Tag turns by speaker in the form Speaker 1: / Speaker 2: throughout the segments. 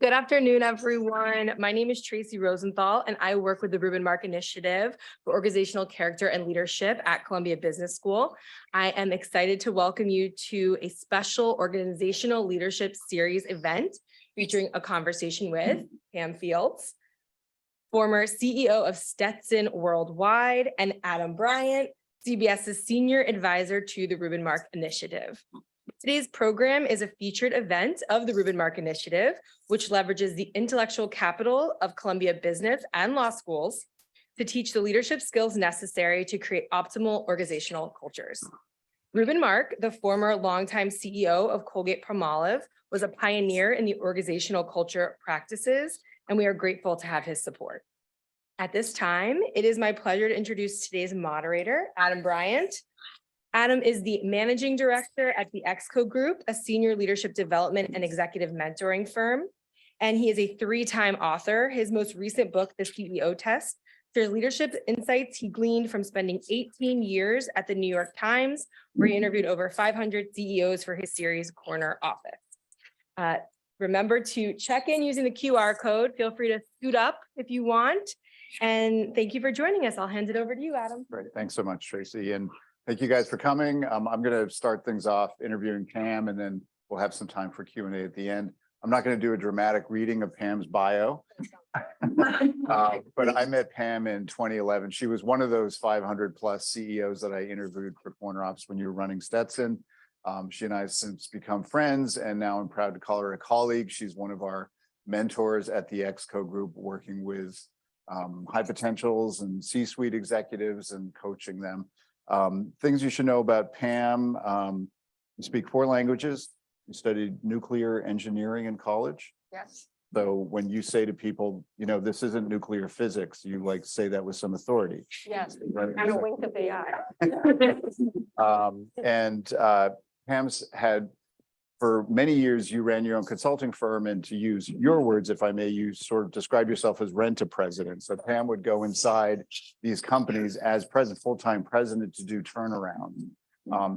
Speaker 1: Good afternoon, everyone. My name is Tracy Rosenthal, and I work with the Reuben Mark Initiative for Organizational Character and Leadership at Columbia Business School. I am excited to welcome you to a special organizational leadership series event featuring a conversation with Pam Fields, former CEO of Stetson Worldwide, and Adam Bryant, CBS's Senior Advisor to the Reuben Mark Initiative. Today's program is a featured event of the Reuben Mark Initiative, which leverages the intellectual capital of Columbia business and law schools to teach the leadership skills necessary to create optimal organizational cultures. Reuben Mark, the former longtime CEO of Colgate-Palmolive, was a pioneer in the organizational culture practices, and we are grateful to have his support. At this time, it is my pleasure to introduce today's moderator, Adam Bryant. Adam is the managing director at the ExCo Group, a senior leadership development and executive mentoring firm. And he is a three-time author. His most recent book, The CEO Test, shares leadership insights he gleaned from spending 18 years at the New York Times, where he interviewed over 500 CEOs for his series Corner Office. Remember to check in using the QR code. Feel free to scoot up if you want. And thank you for joining us. I'll hand it over to you, Adam.
Speaker 2: Great. Thanks so much, Tracy. And thank you guys for coming. I'm going to start things off interviewing Pam, and then we'll have some time for Q&A at the end. I'm not going to do a dramatic reading of Pam's bio, but I met Pam in 2011. She was one of those 500 plus CEOs that I interviewed for Corner Office when you were running Stetson. She and I have since become friends, and now I'm proud to call her a colleague. She's one of our mentors at the ExCo Group, working with high potentials and C-suite executives and coaching them. Things you should know about Pam: you speak 4 languages. You studied nuclear engineering in college.
Speaker 1: Yes. So
Speaker 2: when you say to people, you know, this isn't nuclear physics, you like say that with some authority.
Speaker 1: yes,
Speaker 2: Right?
Speaker 1: and a wink of the eye.
Speaker 2: Pam's had, for many years, you ran your own consulting firm, and to use your words, if I may, you sort of describe yourself as rent-a-president. So Pam would go inside these companies as president, full-time president, to do turnaround.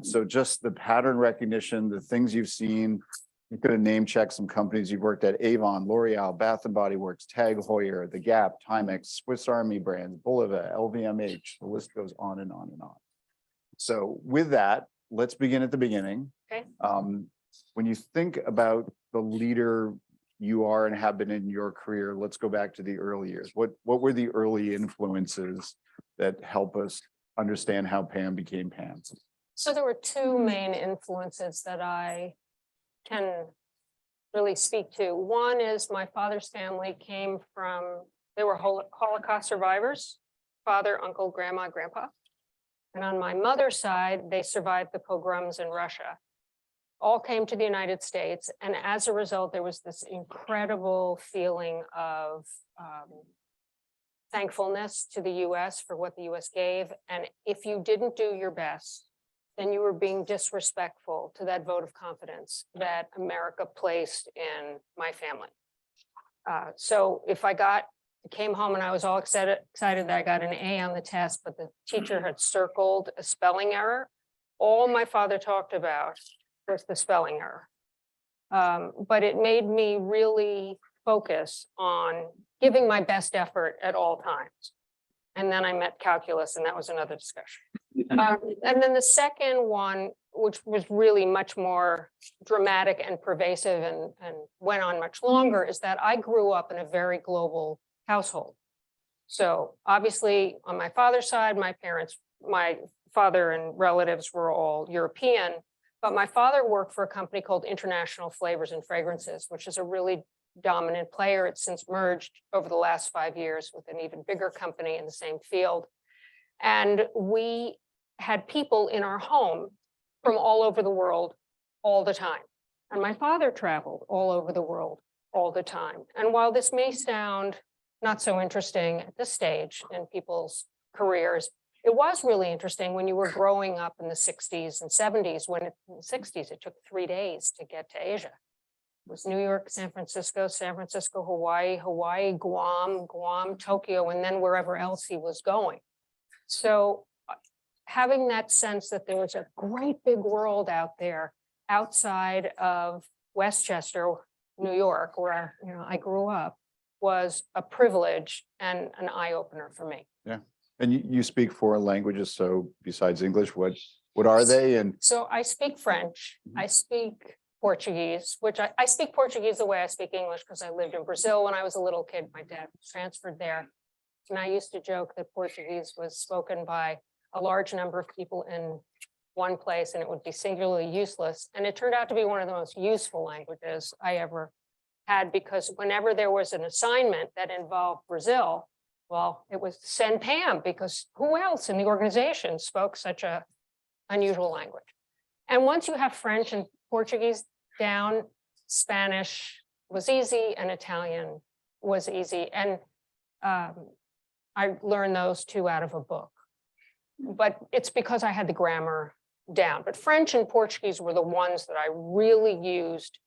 Speaker 2: So just the pattern recognition, the things you've seen, you could have name-checked some companies you've worked at: Avon, L'Oreal, Bath and Body Works, Tag Heuer, The Gap, Timex, Swiss Army brands, Bulova, LVMH. The list goes on and on and on. So with that, let's begin at the beginning.
Speaker 1: Okay.
Speaker 2: When you think about the leader you are and have been in your career, let's go back to the early years. What were the early influences that help us understand how Pam became Pam?
Speaker 3: So there were 2 main influences that I can really speak to. One is my father's family came from, they were Holocaust survivors, father, uncle, grandma, grandpa. And on my mother's side, they survived the pogroms in Russia. All came to the United States. And as a result, there was this incredible feeling of thankfulness to the US for what the US gave. And if you didn't do your best, then you were being disrespectful to that vote of confidence that America placed in my family. So if I came home and I was all excited that I got an A on the test, but the teacher had circled a spelling error, all my father talked about was the spelling error. But it made me really focus on giving my best effort at all times. And then I met calculus, and that was another discussion. And then the second one, which was really much more dramatic and pervasive and went on much longer, is that I grew up in a very global household. So obviously on my father's side, my father and relatives were all European, but my father worked for a company called International Flavors and Fragrances, which is a really dominant player. It's since merged over the last 5 years with an even bigger company in the same field. And we had people in our home from all over the world all the time. And my father traveled all over the world all the time. And while this may sound not so interesting at this stage in people's careers, it was really interesting when you were growing up in the 60s and 70s, when in the 60s, it took 3 days to get to Asia. It was New York, San Francisco, Hawaii, Guam, Tokyo, and then wherever else he was going. So having that sense that there was a great big world out there outside of Westchester, New York, where I grew up, was a privilege and an eye opener for me.
Speaker 2: And you speak foreign languages, so besides English, what are they? And
Speaker 3: So I speak French,
Speaker 2: Mhm.
Speaker 3: I speak Portuguese, which I speak Portuguese the way I speak English because I lived in Brazil when I was a little kid. My dad transferred there. And I used to joke that Portuguese was spoken by a large number of people in one place and it would be singularly useless. And it turned out to be one of the most useful languages I ever had, because whenever there was an assignment that involved Brazil, well, it was send Pam, because who else in the organization spoke such a unusual language? And once you have French and Portuguese down, Spanish was easy and Italian was easy. And I learned those two out of a book. But it's because I had the grammar down. But French and Portuguese were the ones that I really used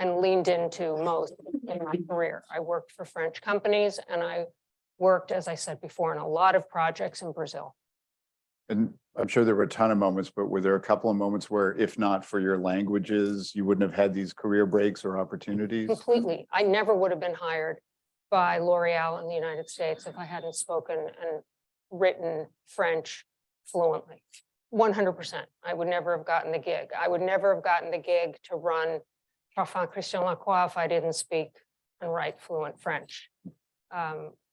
Speaker 3: and leaned into most in my career. I worked for French companies and I worked, as I said before, in a lot of projects in Brazil.
Speaker 2: And I'm sure there were a ton of moments, but were there a couple of moments where, if not for your languages, you wouldn't have had these career breaks or opportunities?
Speaker 3: Completely. I never would have been hired by L'Oreal in the United States if I hadn't spoken and written French fluently. 100%. I would never have gotten the gig. I would never have gotten the gig to run Parfum Christian Lacroix if I didn't speak and write fluent French.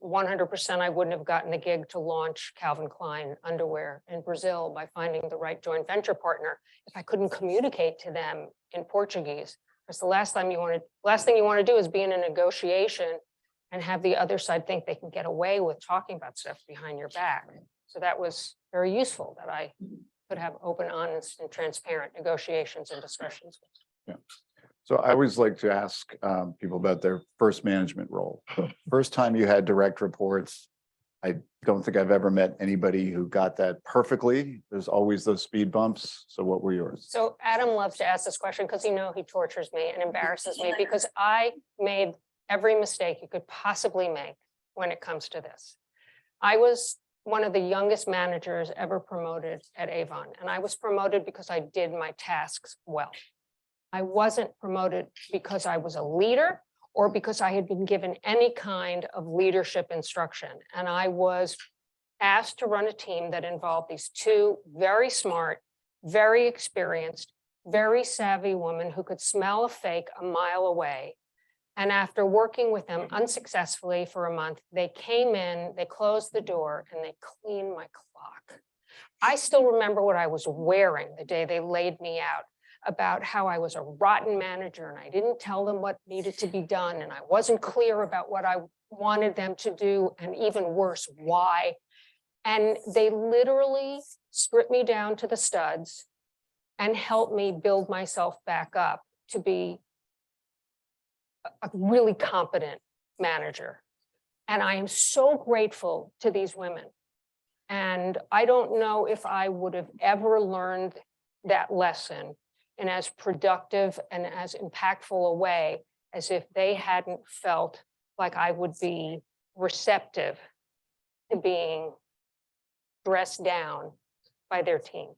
Speaker 3: 100% I wouldn't have gotten the gig to launch Calvin Klein underwear in Brazil by finding the right joint venture partner if I couldn't communicate to them in Portuguese. Because the last thing you want to do is be in a negotiation and have the other side think they can get away with talking about stuff behind your back. So that was very useful, that I could have open, honest, and transparent negotiations and discussions.
Speaker 2: Yeah. So I always like to ask people about their first management role. First time you had direct reports, I don't think I've ever met anybody who got that perfectly. There's always those speed bumps. So what were yours?
Speaker 3: So Adam loves to ask this question because he tortures me and embarrasses me, because I made every mistake you could possibly make when it comes to this. I was one of the youngest managers ever promoted at Avon, and I was promoted because I did my tasks well. I wasn't promoted because I was a leader or because I had been given any kind of leadership instruction. And I was asked to run a team that involved these two very smart, very experienced, very savvy women who could smell a fake a mile away. And after working with them unsuccessfully for a month, they came in, they closed the door, and they cleaned my clock. I still remember what I was wearing the day they laid me out, about how I was a rotten manager and I didn't tell them what needed to be done and I wasn't clear about what I wanted them to do, and even worse, why. And they literally stripped me down to the studs and helped me build myself back up to be a really competent manager. And I am so grateful to these women. And I don't know if I would have ever learned that lesson in as productive and as impactful a way as if they hadn't felt like I would be receptive to being dressed down by their team.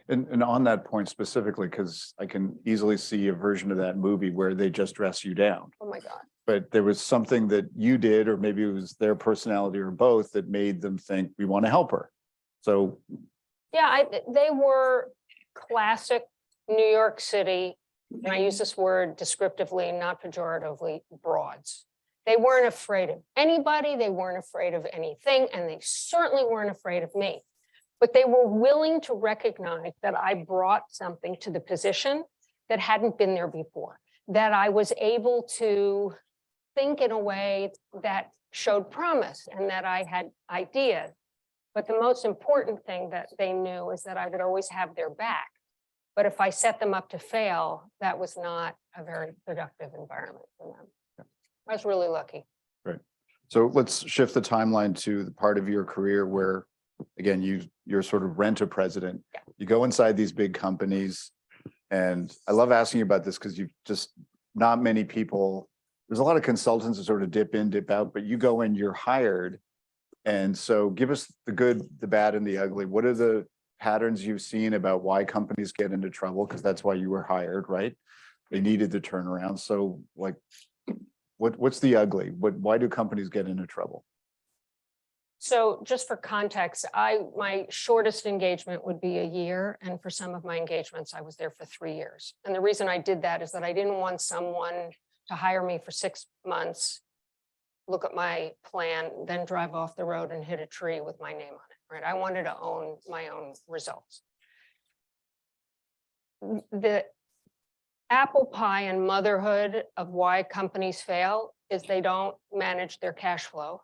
Speaker 2: And on that point specifically, because I can easily see a version of that movie where they just dress you down.
Speaker 3: Oh my God.
Speaker 2: But there was something that you did, or maybe it was their personality or both, that made them think we want to help her. So
Speaker 3: yeah, they were classic New York City, and I use this word descriptively, not pejoratively, broads. They weren't afraid of anybody, they weren't afraid of anything, and they certainly weren't afraid of me. But they were willing to recognize that I brought something to the position that hadn't been there before, that I was able to think in a way that showed promise and that I had ideas. But the most important thing that they knew is that I would always have their back. But if I set them up to fail, that was not a very productive environment for them. I was really lucky.
Speaker 2: Right. So let's shift the timeline to the part of your career where, again, you're sort of rent-a-president.
Speaker 3: Yeah.
Speaker 2: You go inside these big companies, and I love asking you about this because you've just, not many people, there's a lot of consultants that sort of dip in, dip out, but you go in, you're hired. And so give us the good, the bad, and the ugly. What are the patterns you've seen about why companies get into trouble? Because that's why you were hired, right? They needed the turnaround. So like, what's the ugly? Why do companies get into trouble?
Speaker 3: So just for context, my shortest engagement would be a year. And for some of my engagements, I was there for 3 years. And the reason I did that is that I didn't want someone to hire me for 6 months, look at my plan, then drive off the road and hit a tree with my name on it, right? I wanted to own my own results. The apple pie and motherhood of why companies fail is they don't manage their cash flow.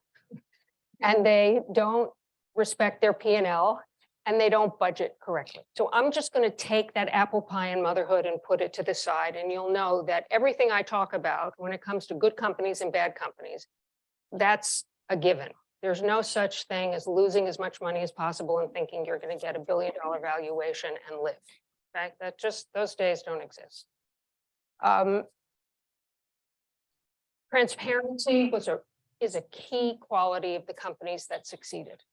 Speaker 3: And they don't respect their P&L, and they don't budget correctly. So I'm just going to take that apple pie and motherhood and put it to the side, and you'll know that everything I talk about when it comes to good companies and bad companies, that's a given. There's no such thing as losing as much money as possible and thinking you're going to get $1 billion valuation and live. Okay, that just, those days don't exist. Transparency is a key quality of the companies that succeeded.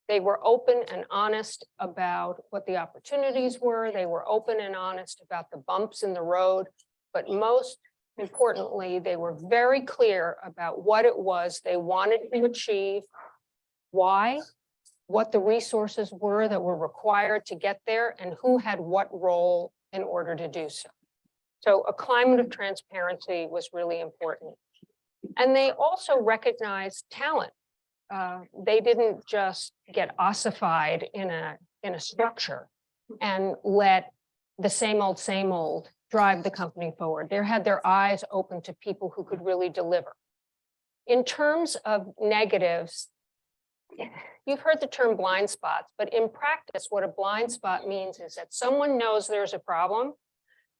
Speaker 3: They were open and honest about what the opportunities were. They were open and honest about the bumps in the road. But most importantly, they were very clear about what it was they wanted to achieve, why, what the resources were that were required to get there, and who had what role in order to do so. So a climate of transparency was really important. And they also recognized talent. They didn't just get ossified in a structure and let the same old drive the company forward. They had their eyes open to people who could really deliver. In terms of negatives, you've heard the term blind spots, but in practice, what a blind spot means is that someone knows there's a problem,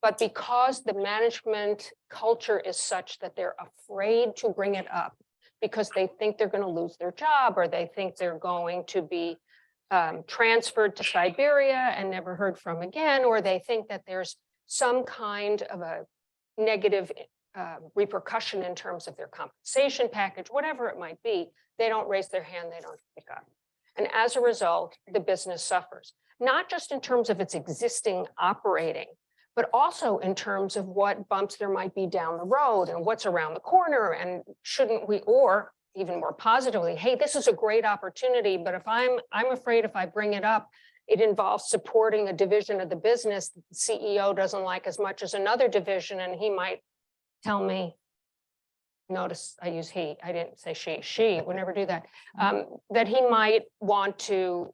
Speaker 3: but because the management culture is such that they're afraid to bring it up because they think they're going to lose their job, or they think they're going to be transferred to Siberia and never heard from again, or they think that there's some kind of a negative repercussion in terms of their compensation package, whatever it might be, they don't raise their hand, they don't speak up. And as a result, the business suffers, not just in terms of its existing operating, but also in terms of what bumps there might be down the road and what's around the corner. And shouldn't we, or even more positively, hey, this is a great opportunity, but if I'm afraid if I bring it up, it involves supporting a division of the business that the CEO doesn't like as much as another division, and he might tell me, notice I use he, I didn't say she would never do that, that he might want to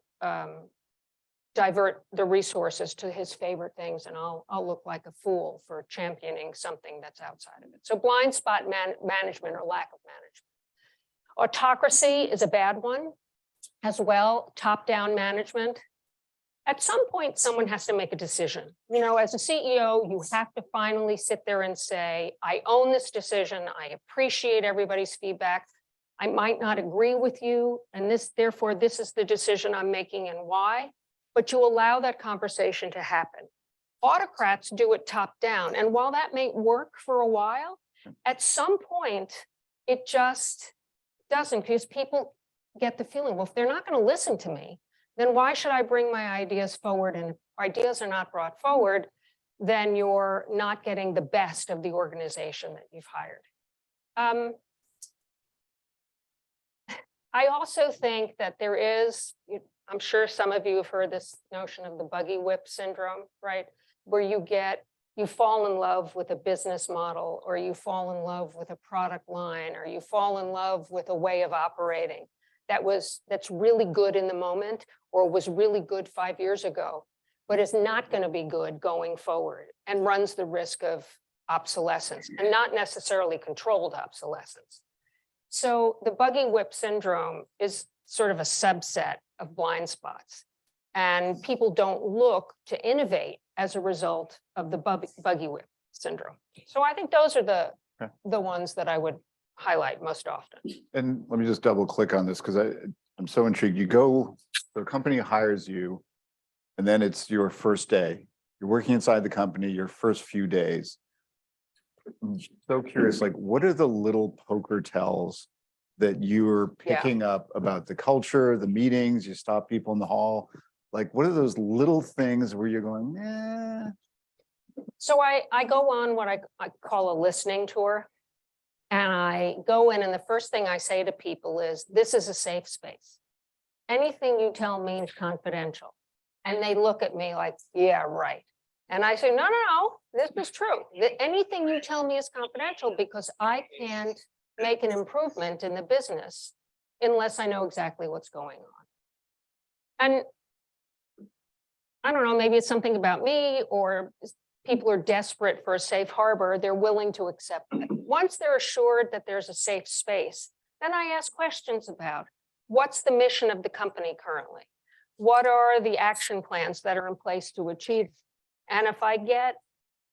Speaker 3: divert the resources to his favorite things, and I'll look like a fool for championing something that's outside of it. So blind spot management or lack of management. Autocracy is a bad one as well, top-down management. At some point, someone has to make a decision. You know, as a CEO, you have to finally sit there and say, I own this decision. I appreciate everybody's feedback. I might not agree with you, and therefore, this is the decision I'm making and why. But you allow that conversation to happen. Autocrats do it top down. And while that may work for a while, at some point, it just doesn't, because people get the feeling, well, if they're not going to listen to me, then why should I bring my ideas forward? And if ideas are not brought forward, then you're not getting the best of the organization that you've hired. I also think that there is, I'm sure some of you have heard this notion of the buggy whip syndrome, right? Where you fall in love with a business model, or you fall in love with a product line, or you fall in love with a way of operating that's really good in the moment, or was really good 5 years ago, but is not going to be good going forward and runs the risk of obsolescence, and not necessarily controlled obsolescence. So the buggy whip syndrome is sort of a subset of blind spots, and people don't look to innovate as a result of the buggy whip syndrome. So I think those are the ones that I would highlight most often.
Speaker 2: And let me just double click on this, because I'm so intrigued. The company hires you, and then it's your first day. You're working inside the company, your first few days. I'm so curious, like, what are the little poker tells that you're picking up about the culture, the meetings, you stop people in the hall? Like, what are those little things where you're going,
Speaker 3: So I go on what I call a listening tour. And I go in and the first thing I say to people is, this is a safe space. Anything you tell me is confidential. And they look at me like, yeah, right. And I say, no, this is true. Anything you tell me is confidential because I can't make an improvement in the business unless I know exactly what's going on. And I don't know, maybe it's something about me or people are desperate for a safe harbor. They're willing to accept it. Once they're assured that there's a safe space, then I ask questions about what's the mission of the company currently? What are the action plans that are in place to achieve? And if I get,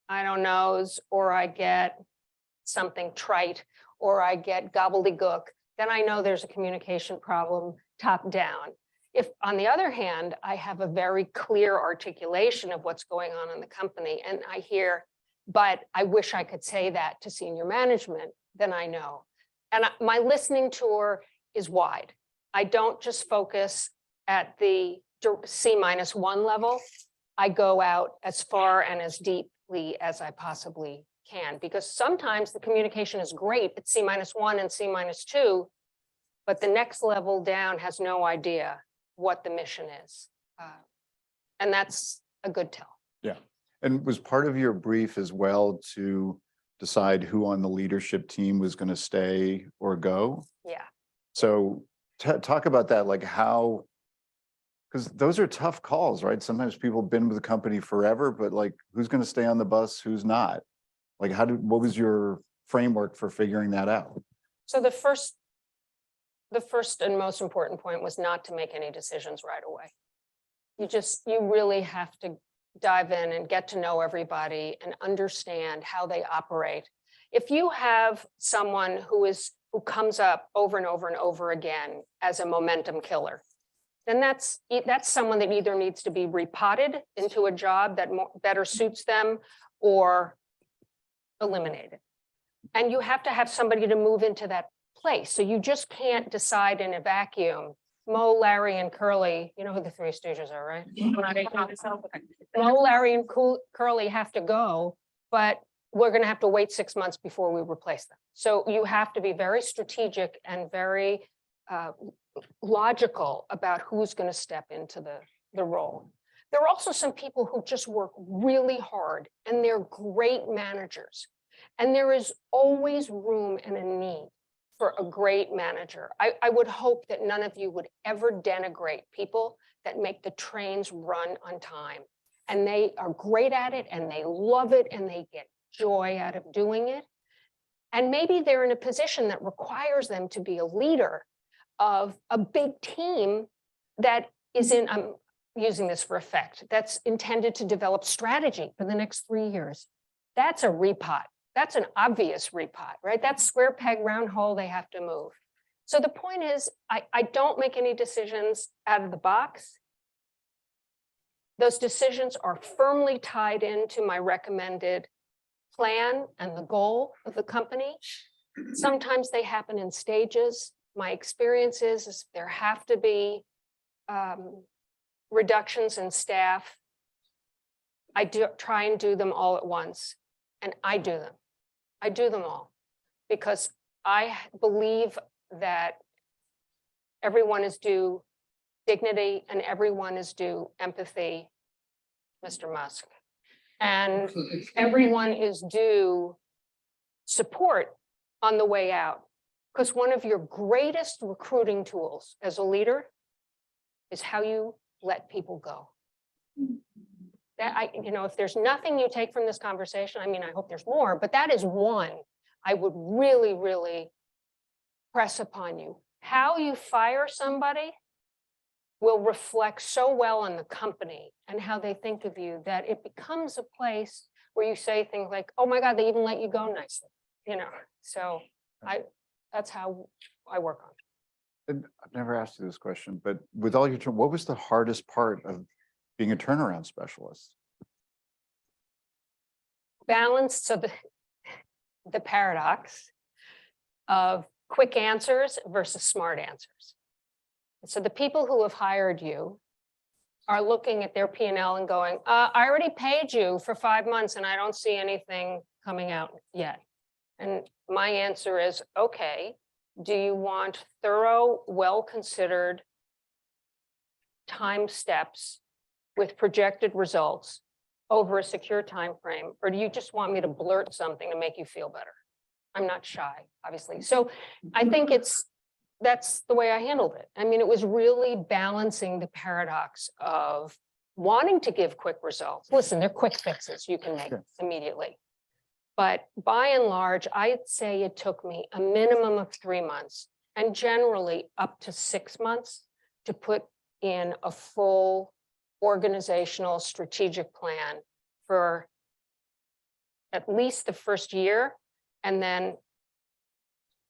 Speaker 3: I don't know, or I get something trite, or I get gobbledygook, then I know there's a communication problem top down. If, on the other hand, I have a very clear articulation of what's going on in the company, and I hear, but I wish I could say that to senior management, then I know. And my listening tour is wide. I don't just focus at the C-1 level. I go out as far and as deeply as I possibly can, because sometimes the communication is great at C-1 and C-2, but the next level down has no idea what the mission is. And that's a good tell.
Speaker 2: Yeah. And was part of your brief as well to decide who on the leadership team was going to stay or go?
Speaker 3: Yeah.
Speaker 2: So talk about that, like how, because those are tough calls, right? Sometimes people have been with the company forever, but like who's going to stay on the bus, who's not? Like what was your framework for figuring that out?
Speaker 3: So the first and most important point was not to make any decisions right away. You really have to dive in and get to know everybody and understand how they operate. If you have someone who comes up over and over and over again as a momentum killer, then that's someone that either needs to be repotted into a job that better suits them or eliminated. And you have to have somebody to move into that place. So you just can't decide in a vacuum. Mo, Larry, and Curly, you know who the Three Stooges are, right? Mo, Larry, and Curly have to go, but we're going to have to wait 6 months before we replace them. So you have to be very strategic and very logical about who's going to step into the role. There are also some people who just work really hard and they're great managers. And there is always room and a need for a great manager. I would hope that none of you would ever denigrate people that make the trains run on time. And they are great at it and they love it and they get joy out of doing it. And maybe they're in a position that requires them to be a leader of a big team that is I'm using this for effect, that's intended to develop strategy for the next 3 years. That's a repot. That's an obvious repot, right? That's square peg, round hole they have to move. So the point is, I don't make any decisions out of the box. Those decisions are firmly tied into my recommended plan and the goal of the company. Sometimes they happen in stages. My experience is there have to be reductions in staff. I try and do them all at once, and I do them. I do them all because I believe that everyone is due dignity and everyone is due empathy, Mr. Musk. And everyone is due support on the way out. Because one of your greatest recruiting tools as a leader is how you let people go. That if there's nothing you take from this conversation, I mean, I hope there's more, but that is one I would really, really press upon you. How you fire somebody will reflect so well on the company and how they think of you that it becomes a place where you say things like, oh my God, they even let you go nicely, So that's how I work on it.
Speaker 2: And I've never asked you this question, but with all your term, what was the hardest part of being a turnaround specialist?
Speaker 3: Balance, so the paradox of quick answers versus smart answers. So the people who have hired you are looking at their P&L and going, I already paid you for 5 months and I don't see anything coming out yet. And my answer is, okay, do you want thorough, well-considered time steps with projected results over a secure time frame, or do you just want me to blurt something to make you feel better? I'm not shy, obviously. So I think that's the way I handled it. I mean, it was really balancing the paradox of wanting to give quick results. Listen, they're quick fixes you can make immediately. But by and large, I'd say it took me a minimum of 3 months and generally up to 6 months to put in a full organizational strategic plan for at least the first year. And then,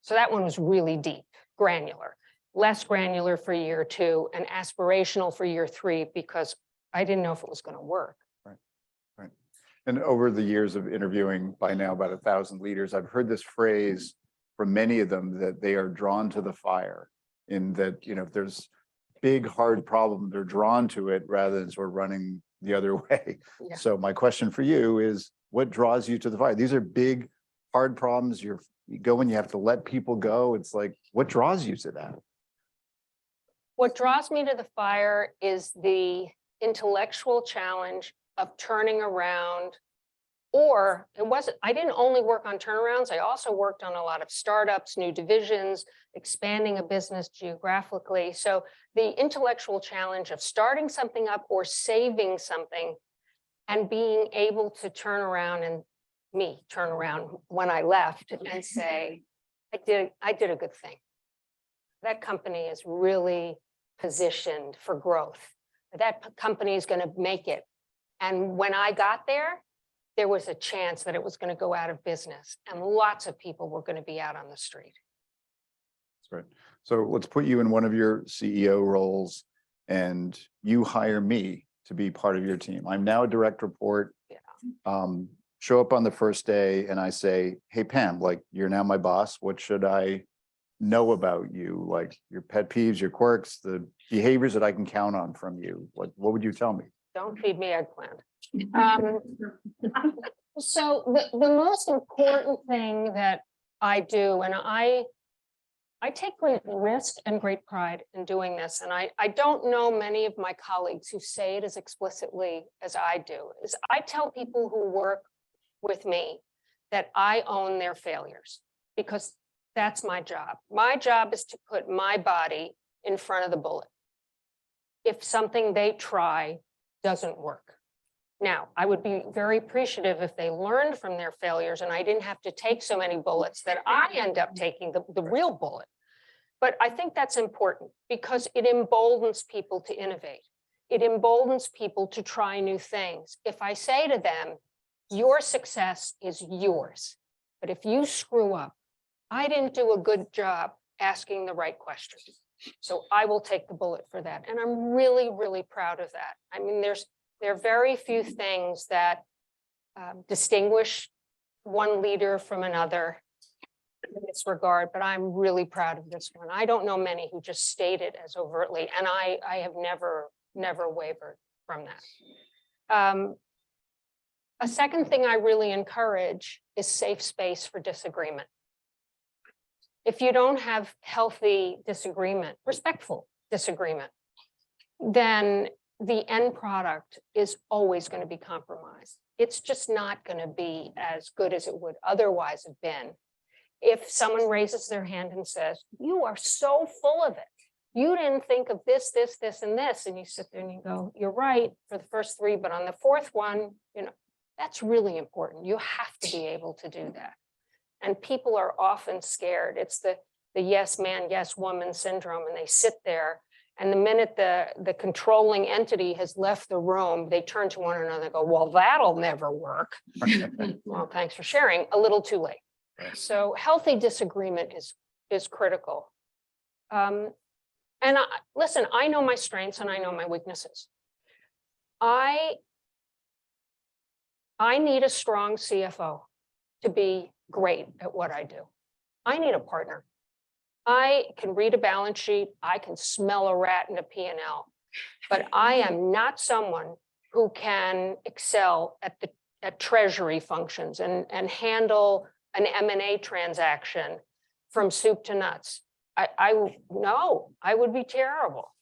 Speaker 3: so that one was really deep, granular, less granular for year 2 and aspirational for year 3, because I didn't know if it was going to work.
Speaker 2: Right. And over the years of interviewing by now about 1,000 leaders, I've heard this phrase from many of them that they are drawn to the fire, in that, you know, if there's big, hard problem, they're drawn to it rather than sort of running the other way.
Speaker 3: Yeah.
Speaker 2: So my question for you is, what draws you to the fire? These are big, hard problems. You go and you have to let people go. It's like, what draws you to that?
Speaker 3: What draws me to the fire is the intellectual challenge of turning around, or I didn't only work on turnarounds. I also worked on a lot of startups, new divisions, expanding a business geographically. So the intellectual challenge of starting something up or saving something and being able to turn around when I left and say, I did a good thing. That company is really positioned for growth. That company is going to make it. And when I got there, there was a chance that it was going to go out of business and lots of people were going to be out on the street.
Speaker 2: That's right. So let's put you in one of your CEO roles and you hire me to be part of your team. I'm now a direct report.
Speaker 3: Yeah.
Speaker 2: Show up on the first day and I say, hey, Pam, like, you're now my boss. What should I know about you? Like your pet peeves, your quirks, the behaviors that I can count on from you. What would you tell me?
Speaker 3: Don't feed me eggplant. So the most important thing that I do, and I take great risk and great pride in doing this, and I don't know many of my colleagues who say it as explicitly as I do, is I tell people who work with me that I own their failures, because that's my job. My job is to put my body in front of the bullet if something they try doesn't work. Now, I would be very appreciative if they learned from their failures and I didn't have to take so many bullets that I end up taking the real bullet. But I think that's important because it emboldens people to innovate. It emboldens people to try new things. If I say to them, your success is yours, but if you screw up, I didn't do a good job asking the right questions. So I will take the bullet for that. And I'm really, really proud of that. I mean, there are very few things that distinguish one leader from another in this regard, but I'm really proud of this one. I don't know many who just state it as overtly, and I have never wavered from that. A second thing I really encourage is safe space for disagreement. If you don't have healthy disagreement, respectful disagreement, then the end product is always going to be compromised. It's just not going to be as good as it would otherwise have been. If someone raises their hand and says, you are so full of it, you didn't think of this, this, this, and this, and you sit there and you go, you're right for the first three, but on the fourth one, that's really important. You have to be able to do that. And people are often scared. It's the yes man, yes woman syndrome, and they sit there. And the minute the controlling entity has left the room, they turn to one another and go, well, that'll never work. Well, thanks for sharing. A little too late. So healthy disagreement is critical. Listen, I know my strengths and I know my weaknesses. I need a strong CFO to be great at what I do. I need a partner. I can read a balance sheet. I can smell a rat in a P&L. But I am not someone who can excel at treasury functions and handle an M&A transaction from soup to nuts. No, I would be terrible.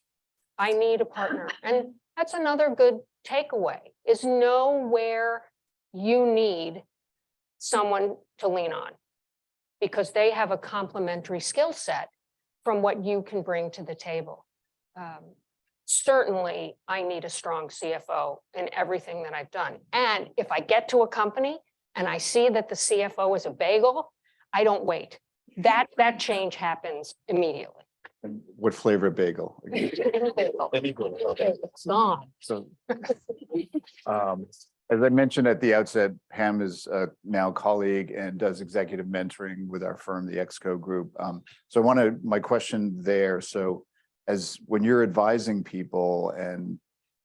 Speaker 3: I need a partner. And that's another good takeaway, is know where you need someone to lean on, because they have a complementary skill set from what you can bring to the table. Certainly, I need a strong CFO in everything that I've done. And if I get to a company and I see that the CFO is a bagel, I don't wait. That change happens immediately.
Speaker 2: And what flavor of bagel?
Speaker 3: Any bagel. It's not.
Speaker 2: So, as I mentioned at the outset, Pam is now a colleague and does executive mentoring with our firm, the ExCo Group. So my question there, so as when you're advising people and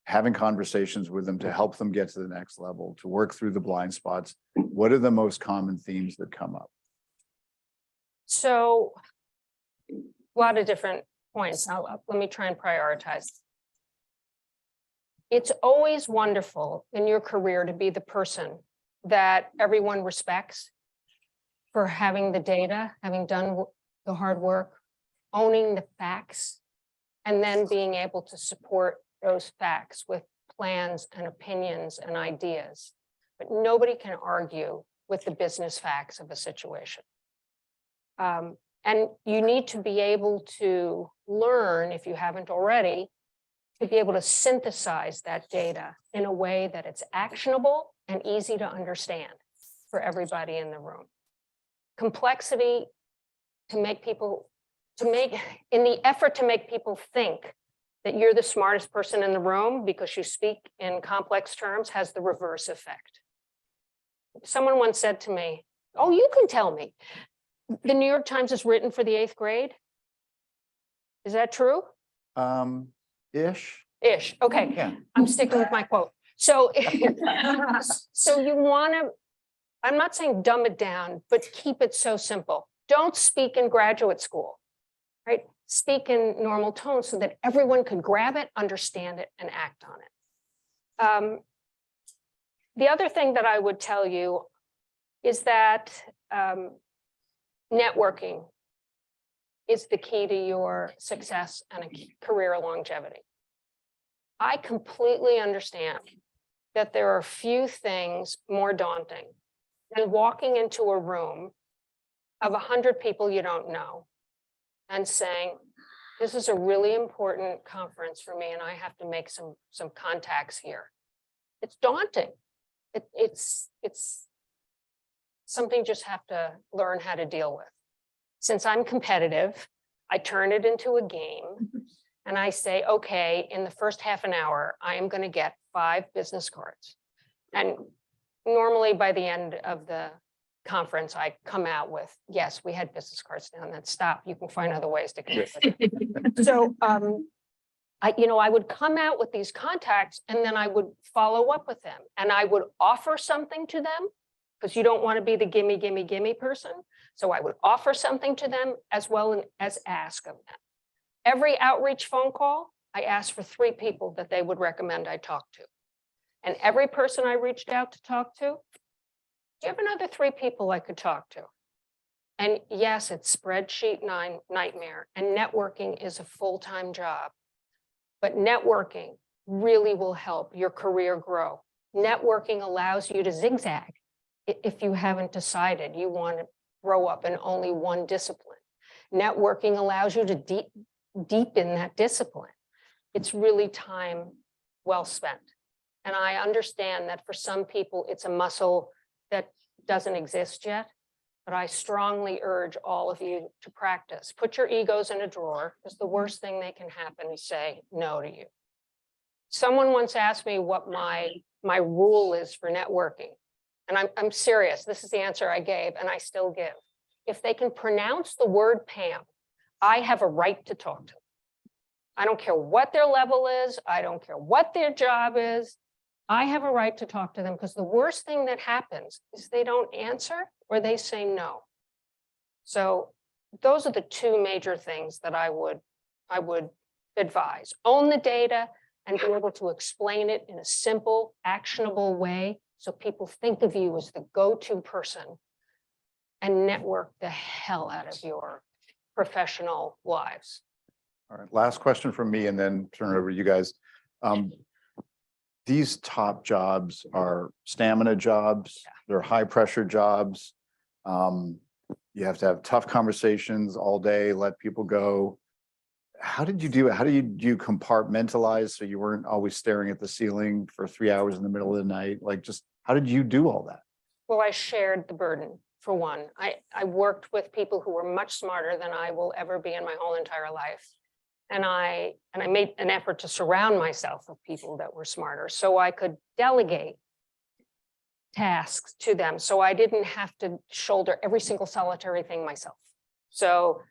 Speaker 2: having conversations with them to help them get to the next level, to work through the blind spots, what are the most common themes that come up?
Speaker 3: So a lot of different points. Let me try and prioritize. It's always wonderful in your career to be the person that everyone respects for having the data, having done the hard work, owning the facts, and then being able to support those facts with plans and opinions and ideas. But nobody can argue with the business facts of a situation. And you need to be able to learn, if you haven't already, to be able to synthesize that data in a way that it's actionable and easy to understand for everybody in the room. Complexity in the effort to make people think that you're the smartest person in the room because you speak in complex terms has the reverse effect. Someone once said to me, "Oh, you can tell me. The New York Times is written for the 8th grade. Is that true?" Ish. Okay.
Speaker 2: Yeah.
Speaker 3: I'm sticking with my quote. So, so you want to, I'm not saying dumb it down, but keep it so simple. Don't speak in graduate school, right? Speak in normal tone so that everyone could grab it, understand it, and act on it. The other thing that I would tell you is that networking is the key to your success and a career longevity. I completely understand that there are few things more daunting than walking into a room of 100 people you don't know and saying, "This is a really important conference for me and I have to make some contacts here." It's daunting. It's something you just have to learn how to deal with. Since I'm competitive, I turn it into a game and I say, okay, in the first half an hour, I am going to get 5 business cards. And normally by the end of the conference, I come out with, yes, we had business cards down. Then stop. You can find other ways to connect with them. So, I would come out with these contacts and then I would follow up with them and I would offer something to them because you don't want to be the gimme, gimme, gimme person. So I would offer something to them as well as ask of them. Every outreach phone call, I asked for 3 people that they would recommend I talk to. And every person I reached out to talk to, do you have another 3 people I could talk to? And yes, it's spreadsheet nightmare and networking is a full-time job. But networking really will help your career grow. Networking allows you to zigzag if you haven't decided you want to grow up in only one discipline. Networking allows you to deepen that discipline. It's really time well spent. And I understand that for some people, it's a muscle that doesn't exist yet, but I strongly urge all of you to practice. Put your egos in a drawer, because the worst thing that can happen is say no to you. Someone once asked me what my rule is for networking. And I'm serious, this is the answer I gave and I still give. If they can pronounce the word Pam, I have a right to talk to them. I don't care what their level is. I don't care what their job is. I have a right to talk to them because the worst thing that happens is they don't answer or they say no. So those are the 2 major things that I would advise, own the data, and be able to explain it in a simple, actionable way so people think of you as the go-to person and network the hell out of your professional lives.
Speaker 2: All right, last question from me and then turn it over to you guys. These top jobs are stamina jobs. They're high pressure jobs. You have to have tough conversations all day, let people go. How did you do it? How do you compartmentalize so you weren't always staring at the ceiling for 3 hours in the middle of the night? Like, just how did you do all that?
Speaker 3: Well, I shared the burden, for one. I worked with people who were much smarter than I will ever be in my whole entire life. And I made an effort to surround myself with people that were smarter so I could delegate tasks to them. So I didn't have to shoulder every single solitary thing myself. So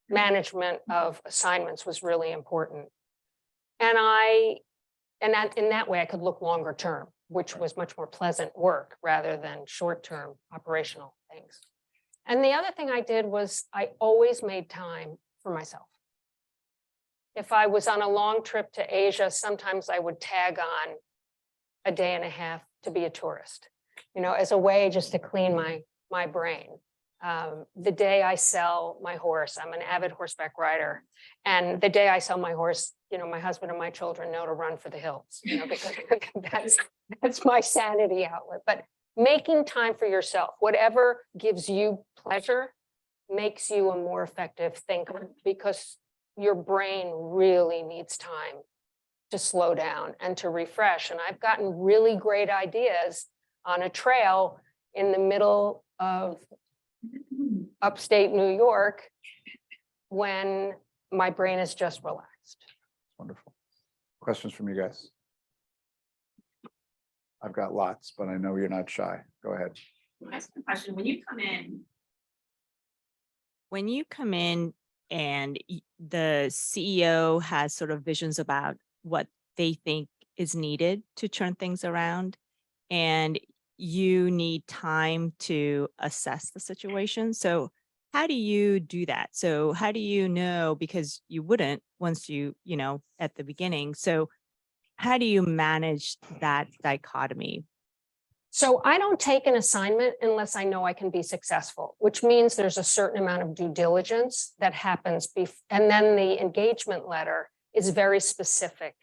Speaker 3: management of assignments was really important. And in that way I could look longer term, which was much more pleasant work rather than short-term operational things. And the other thing I did was I always made time for myself. If I was on a long trip to Asia, sometimes I would tag on a day and a half to be a tourist, as a way just to clean my brain. The day I sell my horse, I'm an avid horseback rider. And the day I sell my horse, my husband and my children know to run for the hills, because that's my sanity outlet. But making time for yourself, whatever gives you pleasure, makes you a more effective thinker, because your brain really needs time to slow down and to refresh. And I've gotten really great ideas on a trail in the middle of upstate New York when my brain is just relaxed.
Speaker 2: Wonderful. Questions from you guys? I've got lots, but I know you're not shy. Go ahead.
Speaker 4: That's the question. When you come in and the CEO has sort of visions about what they think is needed to turn things around, and you need time to assess the situation. So how do you do that? So how do you know, because you wouldn't once at the beginning. So how do you manage that dichotomy?
Speaker 3: So I don't take an assignment unless I know I can be successful, which means there's a certain amount of due diligence that happens. And then the engagement letter is very specific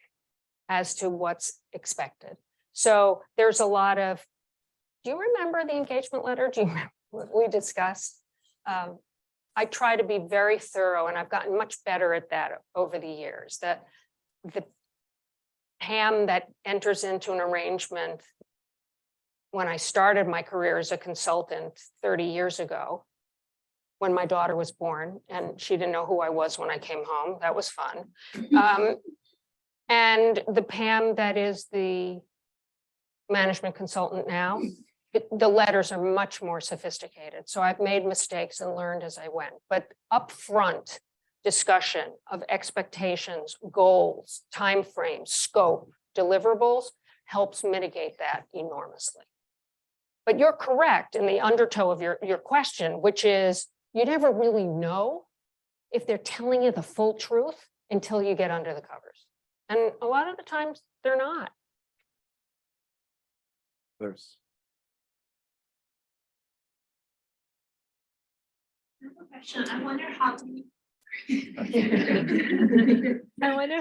Speaker 3: as to what's expected. So there's a lot of, do you remember the engagement letter? Do you remember what we discussed? I try to be very thorough, and I've gotten much better at that over the years. That the Pam that enters into an arrangement when I started my career as a consultant 30 years ago, when my daughter was born, and she didn't know who I was when I came home. That was fun. And the Pam that is the management consultant now, the letters are much more sophisticated. So I've made mistakes and learned as I went. But upfront discussion of expectations, goals, timeframes, scope, deliverables helps mitigate that enormously. But you're correct in the undertow of your question, which is you never really know if they're telling you the full truth until you get under the covers. And a lot of the times they're not.
Speaker 2: There's
Speaker 4: I wonder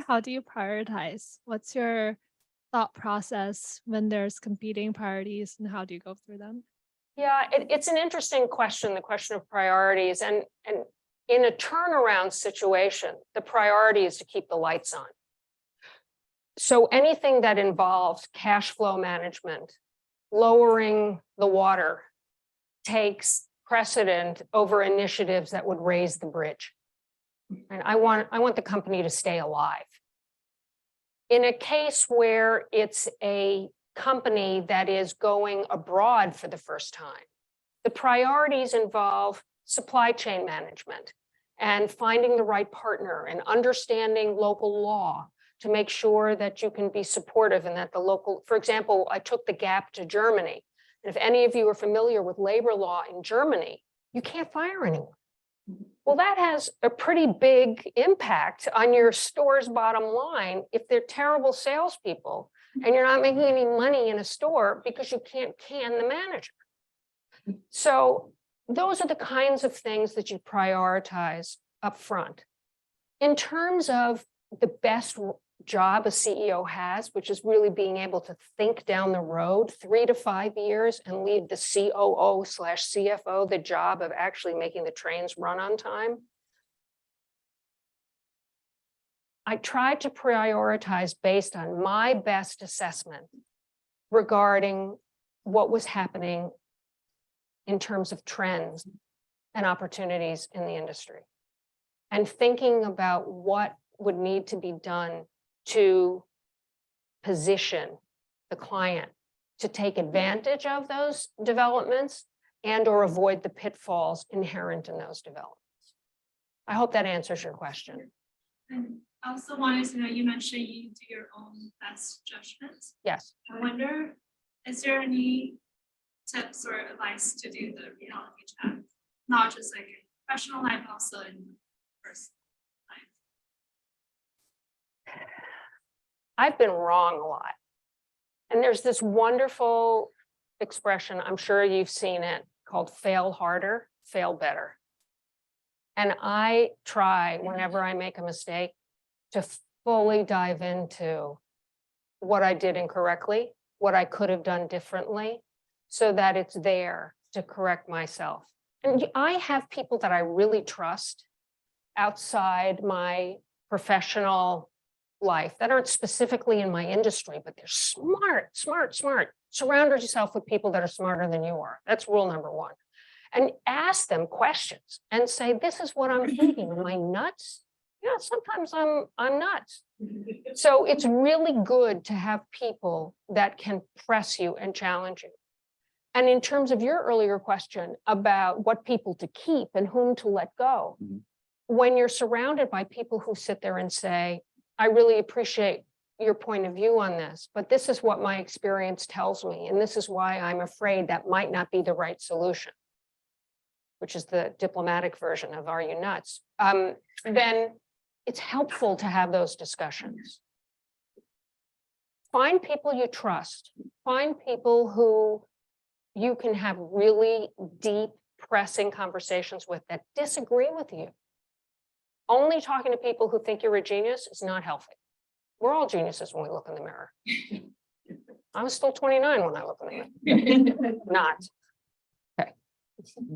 Speaker 4: how
Speaker 5: do you prioritize? What's your thought process when there's competing priorities, and how do you go through them?
Speaker 3: Yeah, it's an interesting question, the question of priorities. And in a turnaround situation, the priority is to keep the lights on. So anything that involves cash flow management, lowering the water, takes precedent over initiatives that would raise the bridge. And I want the company to stay alive. In a case where it's a company that is going abroad for the first time, the priorities involve supply chain management and finding the right partner and understanding local law to make sure that you can be supportive and that the local, for example, I took the Gap to Germany. And if any of you are familiar with labor law in Germany, you can't fire anyone. Well, that has a pretty big impact on your store's bottom line if they're terrible salespeople and you're not making any money in a store because you can't can the manager. So those are the kinds of things that you prioritize up front. In terms of the best job a CEO has, which is really being able to think down the road 3 to 5 years and leave the COO/CFO the job of actually making the trains run on time. I tried to prioritize based on my best assessment regarding what was happening in terms of trends and opportunities in the industry, and thinking about what would need to be done to position the client to take advantage of those developments and or avoid the pitfalls inherent in those developments. I hope that answers your question.
Speaker 6: And I also wanted to know, you mentioned you do your own best judgments.
Speaker 3: Yes.
Speaker 6: I wonder, is there any tips or advice to do the reality check? Not just like in professional life, but also in personal life.
Speaker 3: I've been wrong a lot. And there's this wonderful expression, I'm sure you've seen it, called fail harder, fail better. And I try, whenever I make a mistake, to fully dive into what I did incorrectly, what I could have done differently, so that it's there to correct myself. And I have people that I really trust outside my professional life that aren't specifically in my industry, but they're smart. Surround yourself with people that are smarter than you are. That's rule number one. And ask them questions and say, this is what I'm thinking. Am I nuts? Yeah, sometimes I'm nuts. So it's really good to have people that can press you and challenge you. And in terms of your earlier question about what people to keep and whom to let go, when you're surrounded by people who sit there and say, I really appreciate your point of view on this, but this is what my experience tells me, and this is why I'm afraid that might not be the right solution, which is the diplomatic version of are you nuts? Then it's helpful to have those discussions. Find people you trust. Find people who you can have really deep, pressing conversations with that disagree with you. Only talking to people who think you're a genius is not healthy. We're all geniuses when we look in the mirror. I was still 29 when I looked in the mirror. Not. Okay.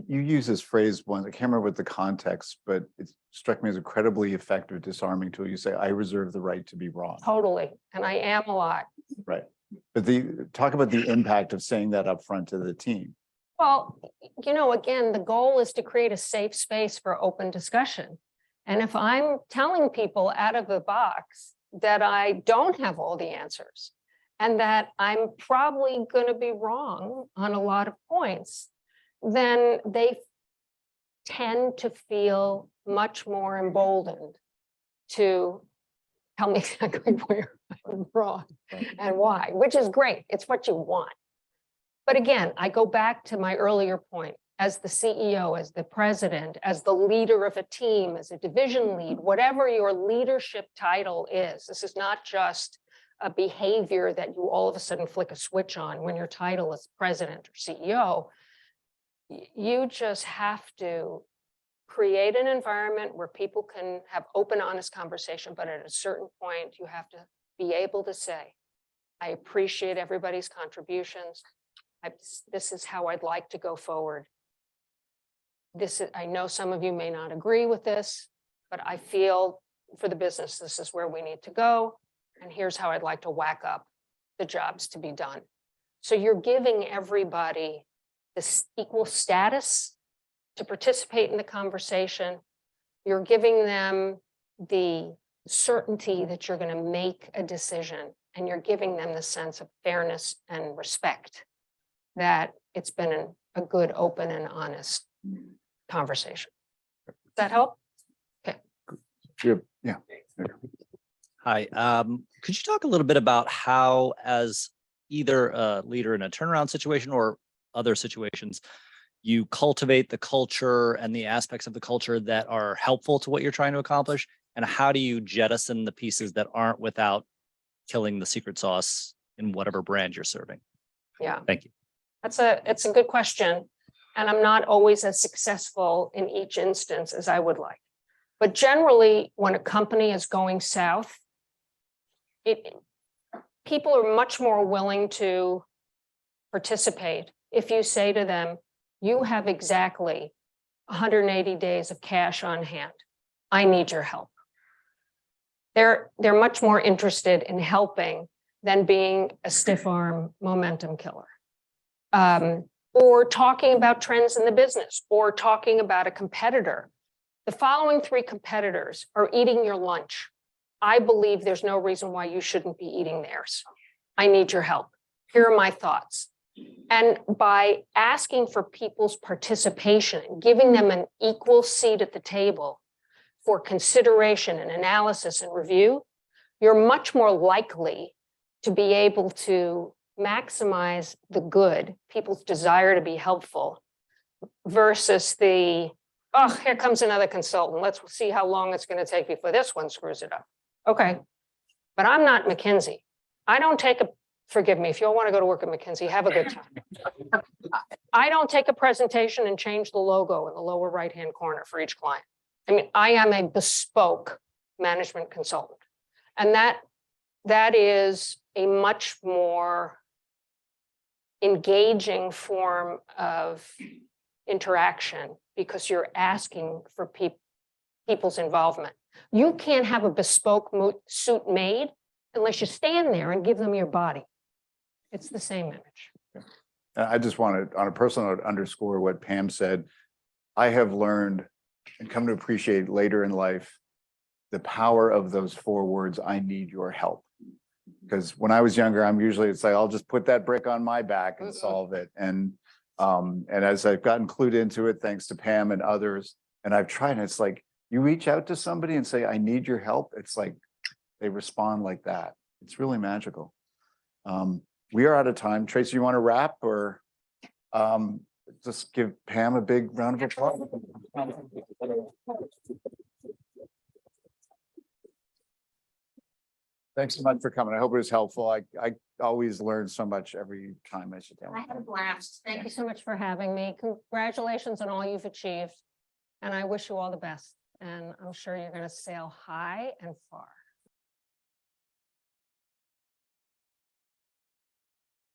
Speaker 2: You use this phrase once, I can't remember what the context, but it struck me as incredibly effective, disarming tool. You say, I reserve the right to be wrong.
Speaker 3: Totally. And I am a lot.
Speaker 2: Right. But talk about the impact of saying that up front to the team.
Speaker 3: Well, you know, again, the goal is to create a safe space for open discussion. And if I'm telling people out of the box that I don't have all the answers and that I'm probably going to be wrong on a lot of points, then they tend to feel much more emboldened to tell me exactly where I'm wrong and why, which is great. It's what you want. But again, I go back to my earlier point. As the CEO, as the president, as the leader of a team, as a division lead, whatever your leadership title is, this is not just a behavior that you all of a sudden flick a switch on when your title is president or CEO. You just have to create an environment where people can have open, honest conversation, but at a certain point, you have to be able to say, I appreciate everybody's contributions. This is how I'd like to go forward. I know some of you may not agree with this, but I feel for the business, this is where we need to go. And here's how I'd like to whack up the jobs to be done. So you're giving everybody this equal status to participate in the conversation. You're giving them the certainty that you're going to make a decision, and you're giving them the sense of fairness and respect that it's been a good, open, and honest conversation. Does that help? Okay.
Speaker 2: Yeah.
Speaker 7: Hi, could you talk a little bit about how, as either a leader in a turnaround situation or other situations, you cultivate the culture and the aspects of the culture that are helpful to what you're trying to accomplish? And how do you jettison the pieces that aren't without killing the secret sauce in whatever brand you're serving?
Speaker 3: Yeah.
Speaker 7: Thank you.
Speaker 3: It's a good question. And I'm not always as successful in each instance as I would like. But generally, when a company is going south, people are much more willing to participate if you say to them, you have exactly 180 days of cash on hand. I need your help. They're much more interested in helping than being a stiff arm momentum killer. Or talking about trends in the business, or talking about a competitor. The following 3 competitors are eating your lunch. I believe there's no reason why you shouldn't be eating theirs. I need your help. Here are my thoughts. And by asking for people's participation and giving them an equal seat at the table for consideration and analysis and review, you're much more likely to be able to maximize the good, people's desire to be helpful, versus the, oh, here comes another consultant. Let's see how long it's going to take before this one screws it up. Okay, but I'm not McKinsey. I don't take a, forgive me, if you all want to go to work at McKinsey, have a good time. I don't take a presentation and change the logo in the lower right-hand corner for each client. I mean, I am a bespoke management consultant. And that is a much more engaging form of interaction, because you're asking for people's involvement. You can't have a bespoke suit made unless you stand there and give them your body. It's the same image.
Speaker 2: I just want to, on a personal note, underscore what Pam said. I have learned and come to appreciate later in life the power of those 4 words, I need your help. Because when I was younger, it's like, I'll just put that brick on my back and solve it. And as I've gotten clued into it, thanks to Pam and others, and I've tried, and it's like, you reach out to somebody and say, I need your help. It's like, they respond like that. It's really magical. We are out of time. Tracy, you want to wrap, or just give Pam a big round of applause? Thanks so much for coming. I hope it was helpful. I always learn so much every time I sit down.
Speaker 3: I had a blast. Thank you so much for having me. Congratulations on all you've achieved. And I wish you all the best. And I'm sure you're going to sail high and far.